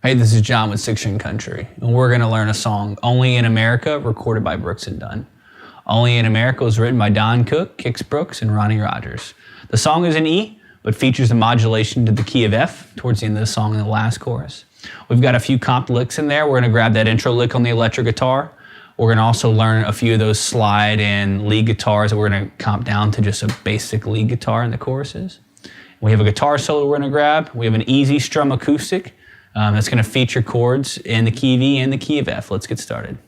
Hey, this is John with 6 String Country, and we're going to learn a song, Only in America, recorded by Brooks and Dunn. Only in America was written by Don Cook, Kix Brooks, and Ronnie Rogers. The song is in E, but features a modulation to the key of F towards the end of the song in the last chorus. We've got a few comped licks in there. We're going to grab that intro lick on the electric guitar. We're going to also learn a few of those slide and lead guitars that we're going to comp down to just a basic lead guitar in the choruses. We have a guitar solo we're going to grab. We have an easy strum acoustic that's going to feature chords in the key of E and the key of F. Let's get started.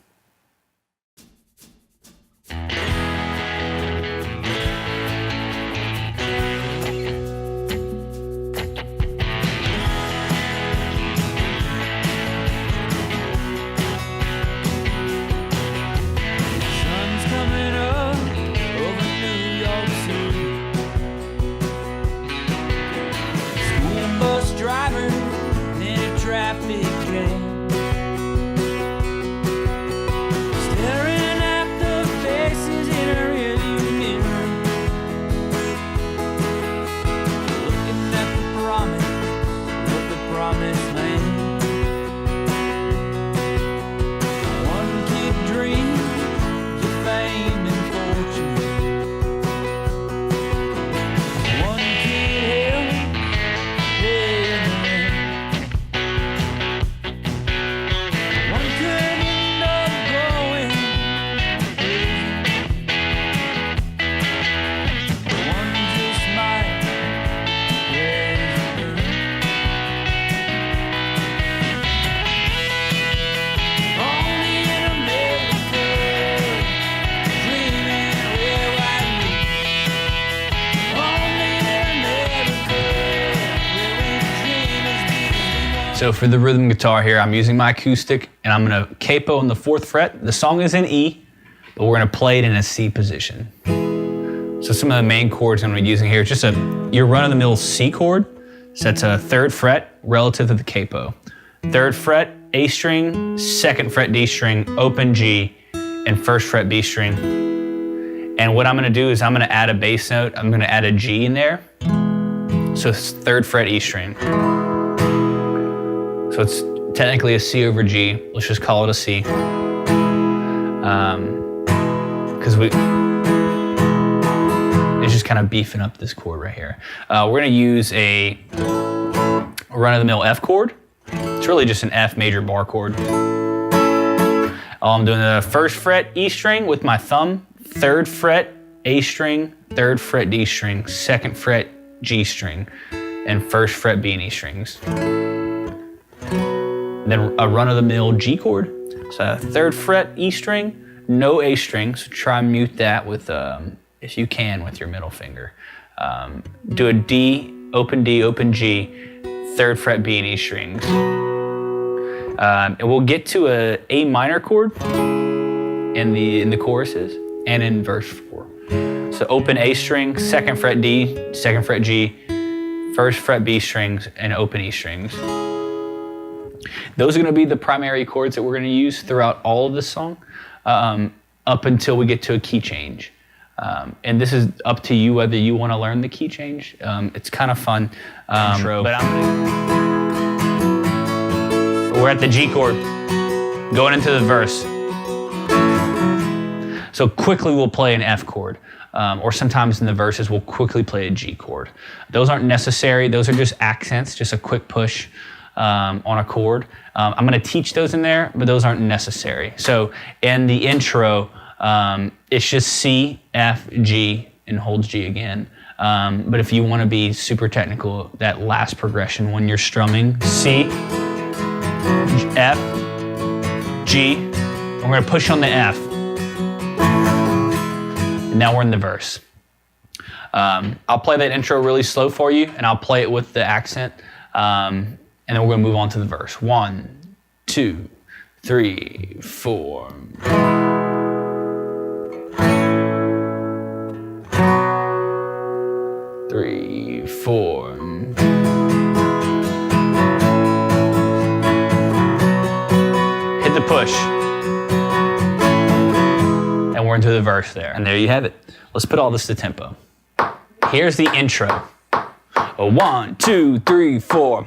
Traffic jam, staring at the faces in a rearview mirror, looking at the promise of the promised land. One kid dreams of fame and fortune, one kid held head in the hand. So for the rhythm guitar here, I'm using my acoustic and I'm going to capo on the 4th fret. The song is in E, but we're going to play it in a C position. So some of the main chords I'm going to be using here is just your run-of-the-mill C chord. So that's a 3rd fret relative to the capo. 3rd fret A string, 2nd fret D string, open G, and 1st fret B string. And what I'm going to do is I'm going to add a bass note. I'm going to add a G in there. So it's 3rd fret E string. So it's technically a C over G. Let's just call it a C. Because it's just kind of beefing up this chord right here. We're gonna use a run-of-the-mill F chord. It's really just an F major bar chord. I'm doing the 1st fret E string with my thumb, 3rd fret A string, 3rd fret D string, 2nd fret G string, and 1st fret B and E strings. Then a run-of-the-mill G chord. So 3rd fret E string, no A string, so try and mute that with, if you can, with your middle finger. Do a D, open G, 3rd fret B and E strings. And we'll get to a A minor chord in the choruses and in verse 4. So open A string, 2nd fret D, 2nd fret G, 1st fret B strings, and open E strings. Those are going to be the primary chords that we're going to use throughout all of this song up until we get to a key change. And this is up to you whether you want to learn the key change. It's kind of fun. But we're at the G chord, going into the verse. So quickly we'll play an F chord. Or sometimes in the verses we'll quickly play a G chord. Those aren't necessary. Those are just accents, just a quick push on a chord. I'm going to teach those in there, but those aren't necessary. So in the intro, it's just C, F, G, and holds G again. But if you want to be super technical, that last progression when you're strumming, C, F, G, and we're going to push on the F. And now we're in the verse. I'll play that intro really slow for you, and I'll play it with the accent. And then we're going to move on to the verse. 1, 2, 3, 4. Three, four. Hit the push. And we're into the verse there. And there you have it. Let's put all this to tempo. Here's the intro. 1, 2, 3, 4.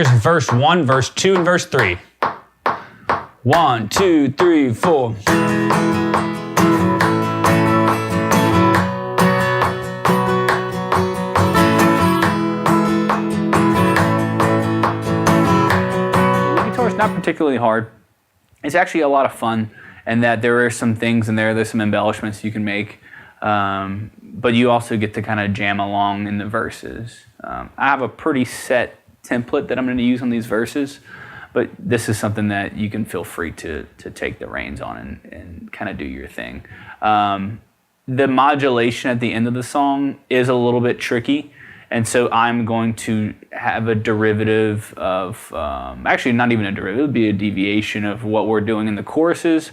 Here's verse 1, verse 2, and verse 3. 1, 2, 3, 4. Not particularly hard. It's actually a lot of fun, and that there are some things in there, there's some embellishments you can make, but you also get to kind of jam along in the verses. I have a pretty set template that I'm going to use on these verses, but this is something that you can feel free to take the reins on and kind of do your thing. The modulation at the end of the song is a little bit tricky. And so I'm going to have a derivative of, actually not even a derivative, it would be a deviation of what we're doing in the choruses.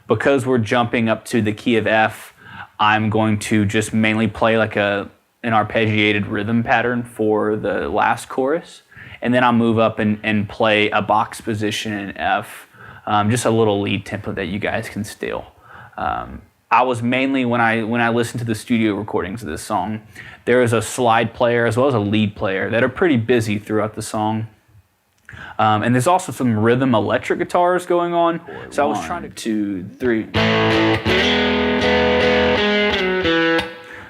Because we're jumping up to the key of F, I'm going to just mainly play like an arpeggiated rhythm pattern for the last chorus. And then I'll move up and play a box position in F, just a little lead template that you guys can steal. I was mainly, when I listened to the studio recordings of this song, there is a slide player as well as a lead player that are pretty busy throughout the song. And there's also some rhythm electric guitars going on. So I was trying to 2, 3.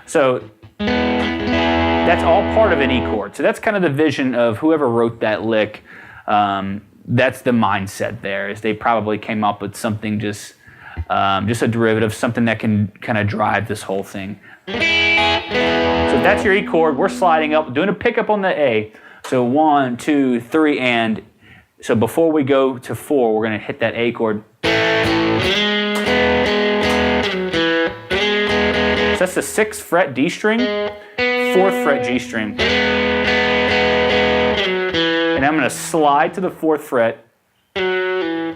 So that's all part of an E chord. So that's kind of the vision of whoever wrote that lick. That's the mindset there, is they probably came up with something just a derivative, something that can kind of drive this whole thing. So that's your E chord. We're sliding up, doing a pickup on the A. So 1, 2, 3, and so before we go to 4, we're going to hit that A chord. So that's the 6th fret D string, 4th fret G string. And I'm going to slide to the 4th fret. I'm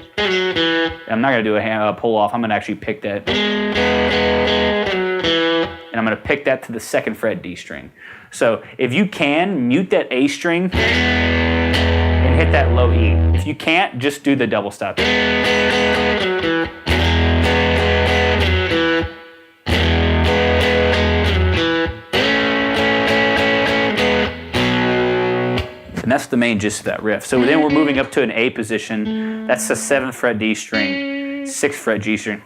not going to do a pull off. I'm going to actually pick that. And I'm going to pick that to the 2nd fret D string. So if you can, mute that A string and hit that low E. If you can't, just do the double stop. And that's the main gist of that riff. So then we're moving up to an A position. That's the 7th fret D string, 6th fret G string.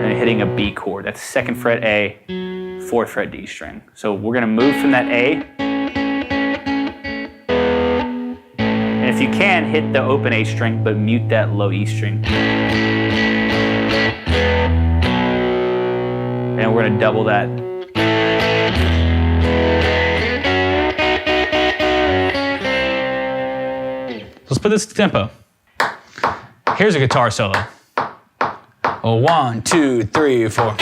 And hitting a B chord. That's 2nd fret A, 4th fret D string. So we're going to move from that A. And if you can, hit the open A string, but mute that low E string. And we're going to double that. Let's put this to tempo. Here's a guitar solo. 1, 2, 3, 4.